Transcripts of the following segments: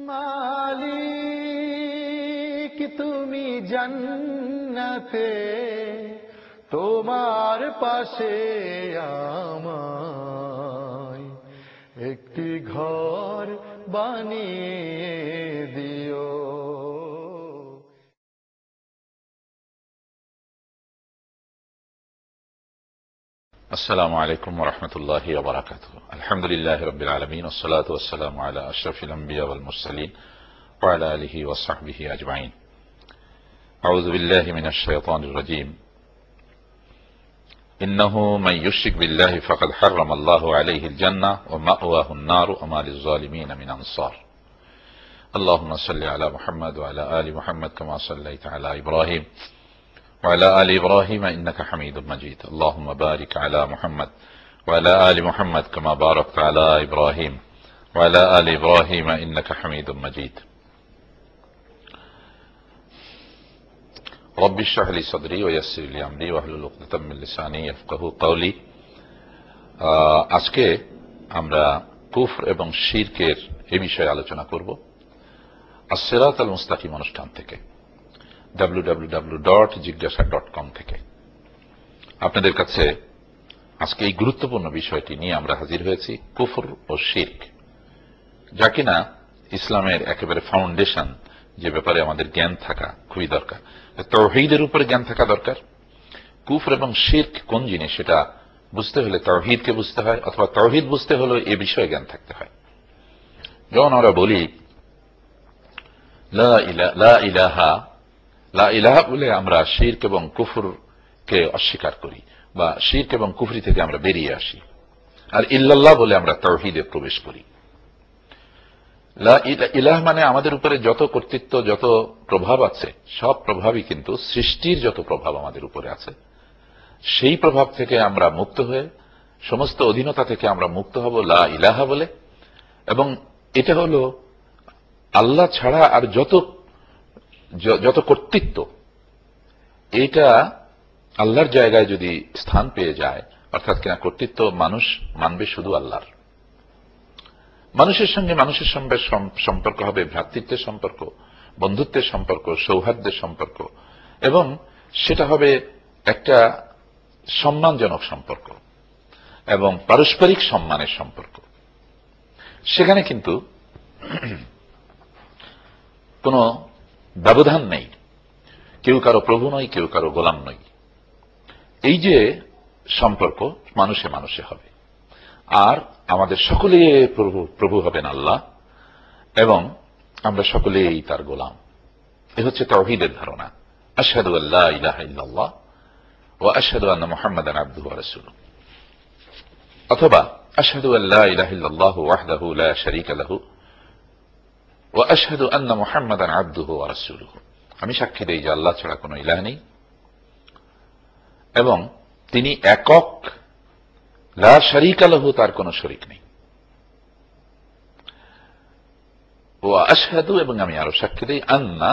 মালিক তুমি জান্নাতে, তোমার পাশে আমায় একটি ঘর বানিয়ে দিও। السلام عليكم ورحمة الله وبركاته. الحمد لله رب العالمين، والصلاة والسلام على أشرف الأنبياء والمرسلين وعلى آله وصحبه أجمعين. أعوذ بالله من الشيطان الرجيم. إنه من يشرك بالله فقد حرم الله عليه الجنة ومأواه النار وما للظالمين من أنصار. اللهم صل على محمد وعلى آل محمد كما صليت على إبراهيم وعلى آل إبراهيم إنك حميد مجيد. اللهم بارك على محمد وعلى آل محمد كما باركت على إبراهيم وعلى آل إبراهيم إنك حميد مجيد. رب اشرح لي صدري ويسر لي أمري واحلل عقدة من لساني يفقهوا قولي. আজকে আমরা কুফর এবং শিরকের এই বিষয়ে আলোচনা করব as-sirat al-mustaqim অনুষ্ঠান থেকে, www.jigyasa.com থেকে। আপনাদের কাছে আজকে এই গুরুত্বপূর্ণ বিষয়টি নিয়ে আমরা হাজির হয়েছি, কুফর ও শিরক, যা কিনা ইসলামের একেবারে ফাউন্ডেশন, যে ব্যাপারে আমাদের জ্ঞান থাকা খুবই দরকার। তাওহীদের উপরে জ্ঞান থাকা দরকার। কুফর এবং শিরক কোন জিনিস সেটা বুঝতে হলে তাওহীদকে বুঝতে হয়, অথবা তাওহীদ বুঝতে হলে এ বিষয়ে জ্ঞান থাকতে হয়। যখন আমরা বলি লা ইলাহা লা ইলাহা বলে আমরা শিরক এবং কুফরকে অস্বীকার করি, বা শিরক এবং কুফরি থেকে আমরা বেরিয়ে আসি, আর ইল্লাল্লাহ বলে আমরা তাওহীদে প্রবেশ করি। লা ইলাহা মানে আমাদের উপরে যত কর্তৃত্ব, যত প্রভাব আছে, সব প্রভাবই কিন্তু সৃষ্টির যত প্রভাব আমাদের উপরে আছে, সেই প্রভাব থেকে আমরা মুক্ত হয়ে, সমস্ত অধীনতা থেকে আমরা মুক্ত হব লা ইলাহা বলে। এবং এটা হলো আল্লাহ ছাড়া আর যত কর্তৃত্ব, এটা আল্লাহর জায়গায় যদি স্থান পেয়ে যায়, অর্থাৎ কিনা কর্তৃত্ব মানুষ মানবে শুধু আল্লাহর। মানুষের সঙ্গে মানুষের সম্পর্ক হবে ভ্রাতৃত্বের সম্পর্ক, বন্ধুত্বের সম্পর্ক, সৌহার্দ্যের সম্পর্ক, এবং সেটা হবে একটা সম্মানজনক সম্পর্ক এবং পারস্পরিক সম্মানের সম্পর্ক। সেখানে কিন্তু কোনো ব্যবধান নেই, কেউ কারো প্রভু নয়, কেউ কারো গোলাম নয়। এই যে সম্পর্ক মানুষে মানুষে হবে, আর আমাদের সকলে প্রভু হবেন আল্লাহ, এবং আমরা সকলেই তার গোলাম। এ হচ্ছে তাওহীদের ধারণা। আশহাদু আল্লা ইলাহা ইল্লাল্লাহ ওয়া আশহাদু আন্না মুহাম্মাদান আবদুহু ওয়া রাসূলুহু, অথবা আশহাদু আল্লা ইলাহা ইল্লাল্লাহু ওয়াহদাহু লা শারীকা লাহু ওয়া আশহাদু আন্না মুহাম্মাদান আবদুহু ওয়া রাসূলুহু। আমি সাক্ষী দেই যে আল্লাহ ছাড়া কোনো ইলাহ নেই এবং তিনি একক, লা শারীকা লাহু, তার কোনো শরীক নেই। ওয়া আশহাদু, এবং আমি আরো সাক্ষী দেই, আন্না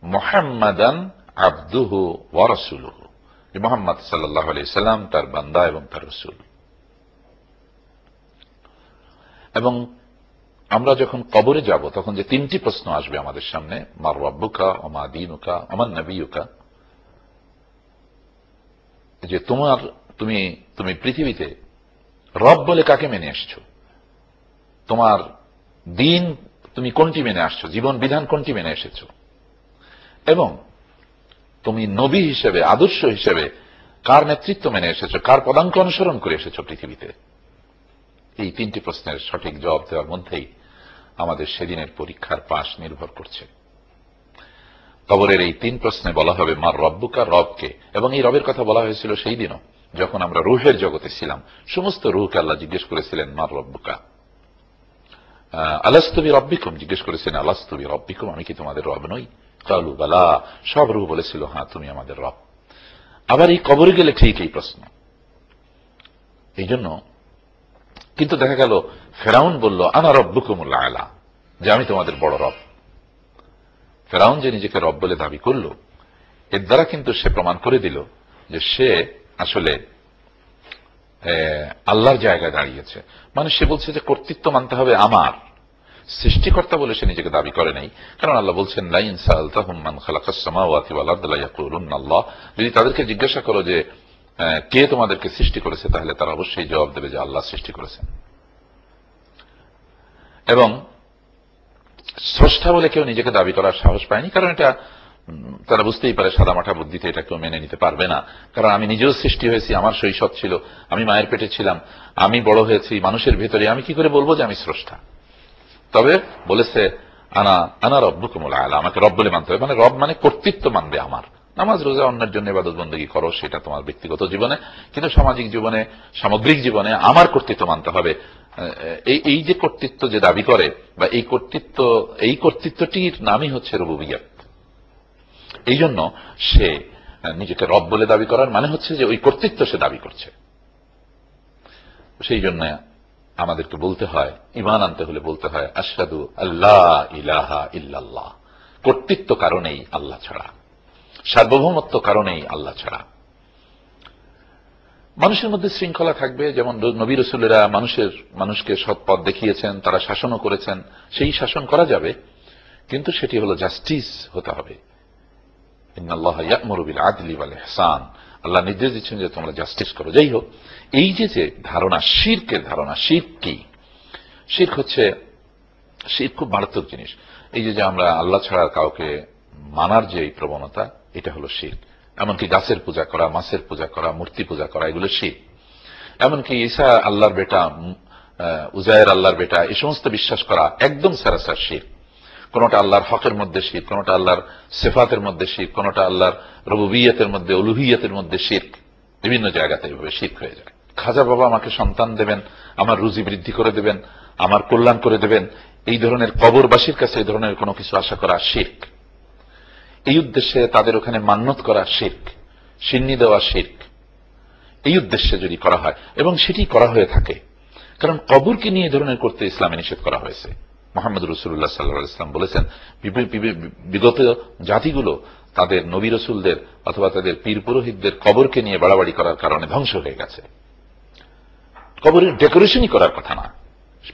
মুহাম্মাদান আবদুহু ওয়া রাসূলুহু, যে মুহাম্মদ সাল্লাল্লাহু আলাইহি সাল্লাম তার বান্দা এবং তার রাসূল। এবং আমরা যখন কবরে যাব, তখন যে তিনটি প্রশ্ন আসবে আমাদের সামনে, মার রাব্বুকা ওয়া মা দীনুকা ওয়া মান নাবিয়ুকা, যে তুমি পৃথিবীতে রব বলে কাকে মেনে এসছো, তোমার দিন তুমি কোনটি মেনে আসছো, জীবন বিধান কোনটি মেনে এসেছো, এবং তুমি নবী হিসেবে, আদর্শ হিসেবে কার নেতৃত্ব মেনে এসেছো, কার পদাঙ্ক অনুসরণ করে এসেছো পৃথিবীতে। এই তিনটি প্রশ্নের সঠিক জবাব দেওয়ার মধ্যেই আমাদের সেদিনের পরীক্ষার পাশ নির্ভর করছে। কবরের এই তিন প্রশ্নে বলা হবে মার রব্বুকা, রবকে। এবং এই রবের কথা বলা হয়েছিল সেই দিনও, যখন আমরা রূহের জগতে ছিলাম। সমস্ত রূহকে আল্লাহ জিজ্ঞেস করেছিলেন মার রব্বুকা। আলাস্তু বিরব্বিকুম জিজ্ঞেস করেছিলেন, আলাস্তু বিরব্বিকুম, আমি কি তোমাদের রব নই? কালু বালা, সব রূহ বলেছিল হ্যাঁ তুমি আমাদের রব। আবার এই কবরে গেলে ঠিক এই প্রশ্ন। এই জন্য কিন্তু দেখা গেল ফেরাউন বলল আনা রব্বুকুমুল আলা, যে আমি তোমাদের বড় রব। ফেরাউন যে নিজেকে রব বলে দাবি করল, এর দ্বারা কিন্তু সে প্রমাণ করে দিল যে সে আসলে আল্লাহর জায়গায় দাঁড়িয়েছে। মানে সে বলছে যে কর্তৃত্ব মানতে হবে আমার, সৃষ্টিকর্তা বলে সে নিজেকে দাবি করে নাই, কারণ আল্লাহ বলছেন লা ইন সাআলতাহুম মান খালাকাস সামাওয়াতি ওয়াল আরদ লা ইয়াকুলুন্না আল্লাহ। যদি তাদেরকে জিজ্ঞাসা করো যে কে তোমাদেরকে সৃষ্টি করেছে, তাহলে তারা অবশ্যই জবাব দেবে যে আল্লাহ সৃষ্টি করেছেন। এবং স্রষ্টা বলে কেউ নিজেকে দাবি করার সাহস পায়নি, কারণ এটা তারা বুঝতেই পারে সাদামাটা বুদ্ধিতে এটা কেউ মেনে নিতে পারবে না। কারণ আমি নিজেও সৃষ্টি হয়েছি, আমার শৈশব ছিল, আমি মায়ের পেটে ছিলাম, আমি বড় হয়েছি মানুষের ভেতরে, আমি কি করে বলবো যে আমি স্রষ্টা? তবে বলেছে আনা রব্বুকুমুল আ'লা, আমাকে রব বলে মানতে হবে, মানে রব মানে কর্তৃত্ব মানবে আমার। নামাজ রোজা অন্যের জন্য ইবাদত বন্দেগী করো, সেটা তোমার ব্যক্তিগত জীবনে, কিন্তু সামাজিক জীবনে, সামগ্রিক জীবনে আমার কর্তৃত্ব মানতে হবে। এই যে কর্তৃত্ব যে দাবি করে, বা এই কর্তৃত্বটির নামই হচ্ছে রুবুবিয়্যাত। এই জন্য সে নিজেকে রব বলে দাবি করার মানে হচ্ছে যে ওই কর্তৃত্ব সে দাবি করছে। সেই জন্য আমাদেরকে বলতে হয়, ঈমান আনতে হলে বলতে হয় আশহাদু আল্লা ইলাহা ইল্লাল্লাহ। কর্তৃত্ব কারণেই আল্লাহ ছাড়া, সার্বভৌমত্ব কারণেই আল্লাহ ছাড়া। মানুষের মধ্যে শৃঙ্খলা থাকবে, যেমন নবী রাসূলেরা মানুষকে সৎ পথ দেখিয়েছেন, তারা শাসনও করেছেন, সেই শাসন করা যাবে, কিন্তু সেটি হলো জাস্টিস হতে হবে। ইন্নাল্লাহা ইয়া'মুরু বিল আদলি ওয়াল ইহসান, আল্লাহ নির্দেশ দিচ্ছেন যে তোমরা জাস্টিস করো। যাই হোক, এই যে ধারণা, শিরকের ধারণা, শিরক কি? শিরক হচ্ছে, শিরক খুব মারাত্মক জিনিস। এই যে আমরা আল্লাহ ছাড়া কাউকে মানার যে প্রবণতা, এটা হলো শিরক। এমনকি গাছের পূজা করা, মাছের পূজা করা, মূর্তি পূজা করা, এগুলো শিরক। এমনকি ঈসা আল্লাহর বেটা, উজায়ের আল্লাহর বেটা, এই সমস্ত বিশ্বাস করা একদম সারাসার শিরক। কোনটা আল্লাহর হকের মধ্যে শিরক, কোনটা আল্লাহর সিফাতের মধ্যে শিরক, কোনটা আল্লাহর রুবুবিয়্যাতের মধ্যে, উলুহিয়্যাতের মধ্যে শিরক। বিভিন্ন জায়গাতে এভাবে শিরক হয়ে যায়। খাজা বাবা আমাকে সন্তান দেবেন, আমার রুজি বৃদ্ধি করে দেবেন, আমার কল্যাণ করে দেবেন, এই ধরনের কবরবাসীর কাছে এই ধরনের কোনো কিছু আশা করা শিরক। এই উদ্দেশ্যে তাদের ওখানে মান্যত করা শিরক, সিন্নি দেওয়া শিরক। এই উদ্দেশ্যে যদি করা হয়, এবং সেটি করা হয়ে থাকে, কারণ কবরকে নিয়ে এই ধরনের করতে ইসলামে নিষেধ করা হয়েছে। মুহাম্মদ রাসূলুল্লাহ সাল্লাল্লাহু আলাইহি ওয়াসাল্লাম বলেছেন, বিগত জাতিগুলো তাদের নবী রাসূলদের অথবা তাদের পীর পুরোহিতদের কবরকে নিয়ে বাড়াবাড়ি করার কারণে ধ্বংস হয়ে গেছে। কবরের ডেকোরেশনই করার কথা না,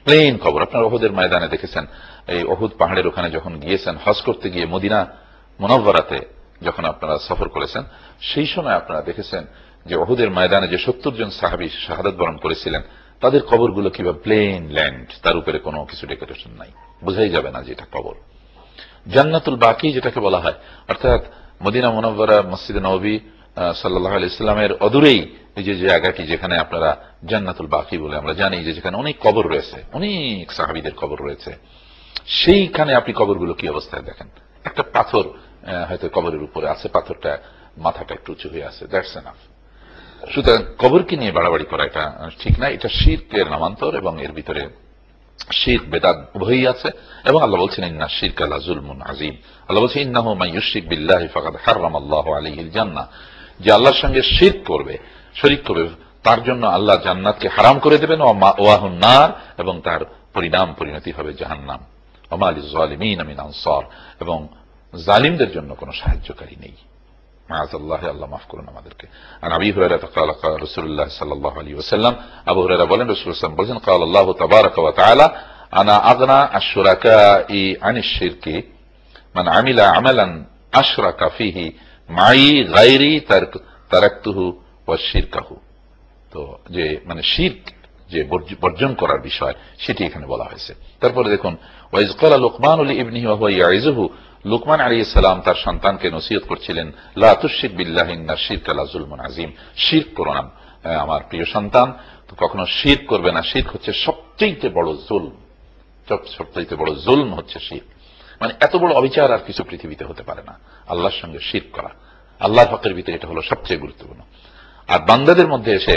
প্লেন কবর। আপনারা উহুদের ময়দানে দেখেছেন, এই উহুদ পাহাড়ের ওখানে যখন গিয়েছেন হজ করতে গিয়ে, মদিনা মুনাওয়ারাতে যখন আপনারা সফর করেছেন, সেই সময় আপনারা দেখেছেন যে উহুদের ময়দানে যে 70 জন সাহাবী শাহাদাত বরণ করেছিলেন, তাদের কবরগুলো কিভাবে প্লেন ল্যান্ড, তার উপরে কোনো কিছু ডেকোরেশন নাই, বোঝাই যাবে না যে এটা কবর। জান্নাতুল বাকি যেটাকে বলা হয়, অর্থাৎ মদিনা মুনাওয়ারা, মসজিদে নববী সাল্লাল্লাহু আলাইহি সাল্লামের অদূরেই এই যে জায়গাটি, যেখানে আপনারা জান্নাতুল বাকি বলে আমরা জানি, যে যেখানে অনেক কবর রয়েছে, অনেক সাহাবীদের কবর রয়েছে, সেইখানে আপনি কবরগুলো কি অবস্থায় দেখেন। একটা পাথর হয়তো কবরের উপরে আছে, পাথরটা মাথাটা একটু উঁচু হয়ে আছে, দ্যাটস এনাফ। সুতরাং কবরকে নিয়ে বাড়াবাড়ি করা এটা ঠিক না, এটা শিরকের নামান্তর, এবং এর ভিতরে শিরক বেদাত উভয়ই আছে। এবং আল্লাহ বলছেন ইন্না শিরকা লাযুলমুন আযীম, আল্লাহ বলছেন ইন্নাহু মান ইউশরিক বিল্লাহি ফাকাদ হারামাল্লাহু আলাইহিল জান্নাহ, যে আল্লাহর সঙ্গে শিরক করবে, শরীক করবে, তার জন্য আল্লাহ জান্নাতকে হারাম করে দেবেন, ওয়া মাওয়াহুন নার, এবং তার পরিণতি হবে জাহান্নাম। ওয়া মা লিয-যালিমিনা মিন আনসার, এবং জালিমদের জন্য কোনো সাহায্যকারী নেই। মাআযাল্লাহি, আল্লাহ মাফ করুন আমাদেরকে। আর আবি হুরায়রা ক্বালা ক্বালা রাসূলুল্লাহ সাল্লাল্লাহু আলাইহি ওয়াসাল্লাম, আবু হুরায়রা বলেন রাসূলুল্লাহ সাল্লাল্লাহু আলাইহি ওয়াসাল্লাম বলেন, ক্বালা আল্লাহু তাবারাকা ওয়া তাআলা আনা আগনা আশ-শুরাকাই আনিশ শিরকি মান আমিলা আমালান আশরাকা ফীহি মাই গায়রি তারাকতুহু ওয়া শিরকাহু। তো যে মানে শিরক যে বর্জন করার বিষয়, সেটি এখানে বলা হয়েছে। তারপরে দেখুন, ওয়া ইয ক্বালা লুকমানু লিইবনিহি ওয়া হুয়া ইয়াইযুহু, লুকমান আলাইহিস সালাম তার সন্তানকে নসিহত করছিলেন, লা তুশরিক বিল্লাহি ইন্না শিরকা লাযুলমুন আযীম, শিরক করো না আমার প্রিয় সন্তান, তো কখনো শিরক করবে না। শিরক হচ্ছে সবচেয়ে বড় জুলম, সবচেয়ে বড় জুলম হচ্ছে শিরক। মানে এত বড় অবিচার আর কিছু পৃথিবীতে হতে পারে না, আল্লাহর সঙ্গে শিরক করা। আল্লাহর হকের ভিতরে এটা হলো সবচেয়ে গুরুত্বপূর্ণ। আর বান্দাদের মধ্যে এসে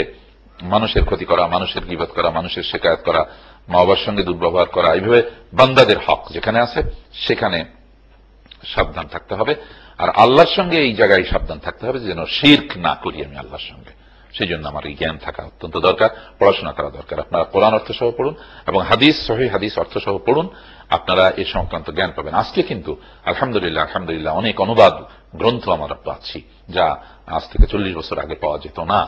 মানুষের ক্ষতি করা, মানুষের গীবত করা, মানুষের শিকায়ত করা, মা বাবার সঙ্গে দুর্ব্যবহার করা, এইভাবে বান্দাদের হক যেখানে আছে সেখানে সাবধান থাকতে হবে। আর আল্লাহর সঙ্গে এই জায়গায় সাবধান থাকতে হবে যেন শিরক না করি আমি আল্লাহর সঙ্গে। সেই জন্য আমার এই জ্ঞান থাকা অত্যন্ত দরকার, পড়াশোনা করা দরকার। আপনারা কোরআন অর্থ সহ পড়ুন এবং হাদিস, সহিহ হাদিস অর্থ সহ পড়ুন, আপনারা এ সংক্রান্ত জ্ঞান পাবেন। আজকে কিন্তু আলহামদুলিল্লাহ অনেক অনুবাদ গ্রন্থ আমরা পাচ্ছি, যা আজ থেকে 40 বছর আগে পাওয়া যেত না।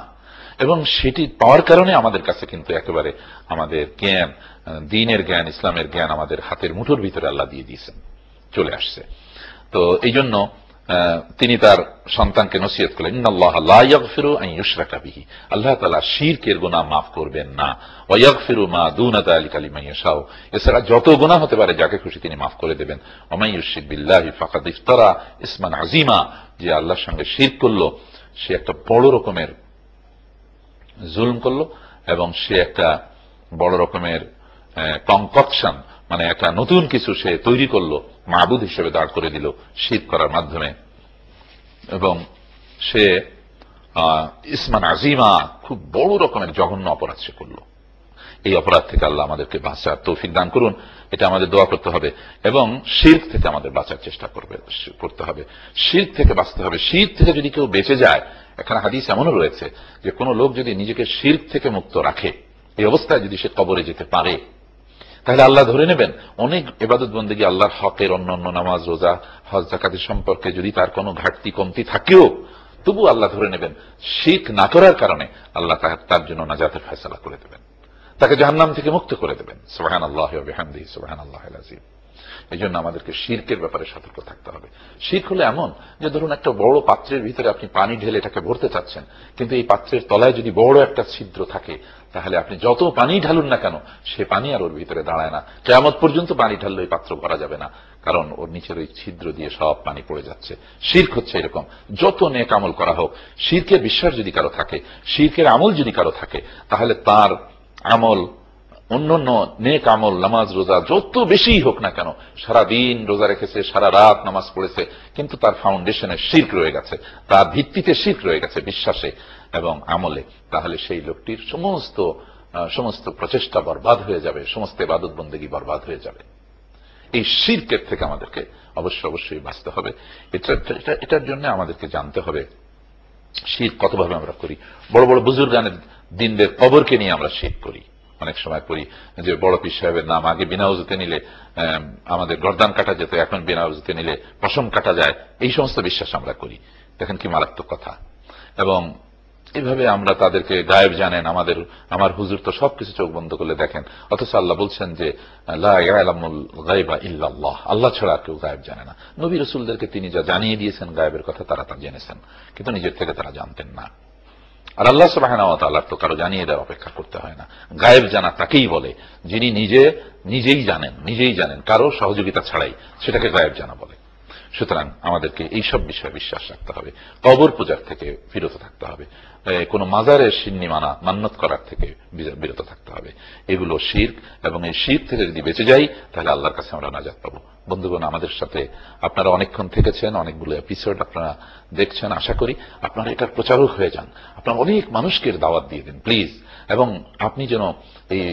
এবং সেটি পাওয়ার কারণে আমাদের কাছে কিন্তু একেবারে আমাদের জ্ঞান, দ্বীনের জ্ঞান, ইসলামের জ্ঞান আমাদের হাতের মুঠোর ভিতরে আল্লাহ দিয়ে দিয়েছেন, চলে আসছে। তো এই জন্য তিনি তার সন্তানকে নসিহত করলেন, ইন্নাল্লাহ লা ইয়াগফিরু আন ইউশরাকা বিহি, আল্লাহ তাআলা শিরকের গুনাহ মাফ করবেন না, ওয়া ইয়াগফিরু মা দুনা যালিকা লিমান ইয়াশাউ, এছাড়া যত গুনাহ হতে পারে যাকে খুশি তিনি মাফ করে দেবেন। ওয়া মান ইউশরিক বিল্লাহি ফাকাদ ইফতারা ইসমান আযীমা, যে আল্লাহর সঙ্গে শিরক করলো সে একটা বড় রকমের জুলম করলো এবং সে একটা বড় রকমের কনককশন, মানে একটা নতুন কিছু সে তৈরি করলো, মাবুদ হিসেবে দাঁড় করে দিল শিরক করার মাধ্যমে, এবং সে ইসমান আযীমা, খুব বড় রকমের জঘন্য অপরাধ সে করলো। এই অপরাধ থেকে আল্লাহ আমাদেরকে বাঁচার তৌফিক দান করুন, এটা আমাদের দোয়া করতে হবে। এবং শিরক থেকে আমাদের বাঁচার চেষ্টা করতে হবে, শিরক থেকে বাঁচতে হবে। শিরক থেকে যদি কেউ বেঁচে যায়, এখানে হাদিস এমনও রয়েছে যে কোন লোক যদি নিজেকে শিরক থেকে মুক্ত রাখে, এই অবস্থায় যদি সে কবরে যেতে পারে, তাহলে আল্লাহ ধরে নেবেন অনেক ইবাদত বন্দেগী, আল্লাহর হকের অন্যান্য নামাজ, রোজা, হজ, যাকাতের সম্পর্কে যদি তার কোনো ঘাটতি কমতি থাকেও, তবু আল্লাহ ধরে নেবেন শিরক না করার কারণে আল্লাহ তার জন্য নাজাতের ফয়সালা করে দেবেন, তাকে জাহান্নাম থেকে মুক্ত করে দেবেন। সুবহানাল্লাহি ওয়া বিহামদিহি সুবহানাল্লাহিল আযীম। এই জন্য আমাদেরকে শিরকের ব্যাপারে সতর্ক থাকতে হবে। শিরক হলো এমন যে ধরুন একটা বড় পাত্রের ভিতরে আপনি পানি ঢেলে এটাকে ভরতে চাচ্ছেন, কিন্তু এই পাত্রের তলায় যদি বড় একটা ছিদ্র থাকে, তাহলে আপনি যত পানি ঢালুন না কেন সে পানি আর ওর ভিতরে দাঁড়ায় না। কিয়ামত পর্যন্ত পানি ঢাললে ওই পাত্র ভরা যাবে না, কারণ ওর নিচের ওই ছিদ্র দিয়ে সব পানি পড়ে যাচ্ছে। শিরক হচ্ছে এরকম, যত নেক আমল করা হোক, শিরকের বিশ্বাস যদি কারো থাকে, শিরকের আমল যদি কারো থাকে, তাহলে তার আমল, অন্যান্য নেক আমল, নামাজ, রোজা যত বেশি হোক না কেন, সারা দিন রোজা রেখেছে, সারা রাত নামাজ পড়েছে, কিন্তু তার ফাউন্ডেশনে শিরক রয়ে গেছে, তার ভিত্তিতে শিরক রয়ে গেছে বিশ্বাসে এবং আমলে, তাহলে সেই লোকটির সমস্ত প্রচেষ্টা বরবাদ হয়ে যাবে, সমস্ত ইবাদত বন্দেগী বরবাদ হয়ে যাবে। এই শিরকের থেকে আমাদেরকে অবশ্যই বাঁচতে হবে। এটার জন্য আমাদেরকে জানতে হবে শিরক কতভাবে আমরা করি। বড় বড় বুজুর্গানের দিনদের কবরকে নিয়ে আমরা শিরক করি। অনেক সময় করি যে বড় পীর সাহেবের নাম আগে বিনা উযুতে নিলে আমাদের গর্দান কাটা যেত, এখন বিনা উযুতে নিলে পশম কাটা যায়, এই সমস্ত বিশ্বাস আমরা করি। দেখেন কি মারাত্মক কথা। এবং এইভাবে আমরা তাদেরকে গায়েব জানেন, আমার হুজুর তো সবকিছু চোখ বন্ধ করলে দেখেন, অথচ আল্লাহ বলছেন যে লা ইয়ালামুল গায়বা ইল্লাল্লাহ, আল্লাহ ছাড়া কেউ গায়েব জানে না। নবী রাসূলদেরকে তিনি যা জানিয়ে দিয়েছেন গায়েবের কথা, তারা তা জেনেছেন, কিন্তু নিজের থেকে তারা জানতেন না। আর আল্লাহ সুবহানাহু ওয়া তাআলার তো কারো জানিয়ে দেওয়ার অপেক্ষা করতে হয় না। গায়েব জানা তাকেই বলে যিনি নিজেই জানেন, কারো সহযোগিতা ছাড়াই, সেটাকে গায়েব জানা বলে। সুতরাং আমাদেরকে এইসব বিষয়ে বিশ্বাস রাখতে হবে, কবর পূজার থেকে বিরত থাকতে হবে, কোন মাজারের সিন্নি মান্নত করার থেকে বিরত থাকতে হবে। এগুলো শিরক, এবং এই শিরক থেকে যদি বেঁচে যাই তাহলে আল্লাহর কাছে আমরা নাজাত পাবো। বন্ধুগণ, আমাদের সাথে আপনারা অনেকক্ষণ থেকেছেন, অনেকগুলো এপিসোড আপনারা দেখছেন। আশা করি আপনারা এটার প্রচারক হয়ে যান, আপনারা অনেক মানুষকে দাওয়াত দিয়ে দিন প্লিজ, এবং আপনি যেন এই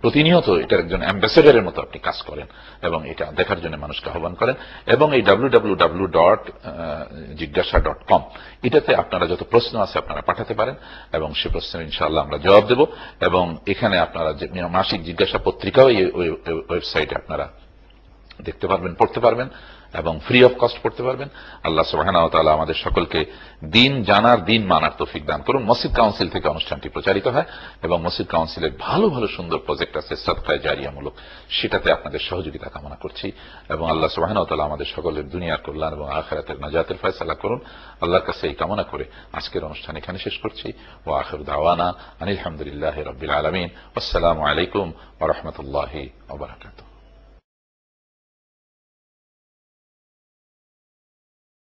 প্রতিনিয়ত এটার একজন অ্যাম্বাসেডারের মতো আপনি কাজ করেন এবং এটা দেখার জন্য মানুষকে আহ্বান করেন। এবং এই www.jigyasa.com এটাতে আপনারা যত প্রশ্ন আছে আপনারা পাঠাতে পারেন, এবং সে প্রশ্নের ইনশাআল্লাহ আমরা জবাব দেব। এবং এখানে আপনারা যে মাসিক জিজ্ঞাসা পত্রিকাও এই ওয়েবসাইটে আপনারা দেখতে পারবেন, পড়তে পারবেন, এবং ফ্রি অফ কস্ট পড়তে পারবেন। আল্লাহ সুবহানাহু ওয়া তাআলা আমাদের সকলকে দিন জানার, দিন মানার তৌফিক দান করুন। মসজিদ কাউন্সিল থেকে অনুষ্ঠানটি প্রচারিত হয়, এবং মসজিদ কাউন্সিলের ভালো সুন্দর প্রজেক্ট আছে সাদকায়ে জারিয়ামূলক, সেটাতে আপনাদের সহযোগিতা কামনা করছি। এবং আল্লাহ সুবহানাহু ওয়া তাআলা আমাদের সকলের দুনিয়ার কল্যাণ এবং আখিরাতের নাজাতের ফয়সালা করুন। আল্লাহর কাছে এই কামনা করে আজকের অনুষ্ঠান এখানে শেষ করছি। ওয়া আখিরু দাওয়ানা আনিল হামদুলিল্লাহি রাব্বিল আলামিন। আসসালামু আলাইকুম ওয়া রাহমাতুল্লাহি ওয়া বারাকাতুহু।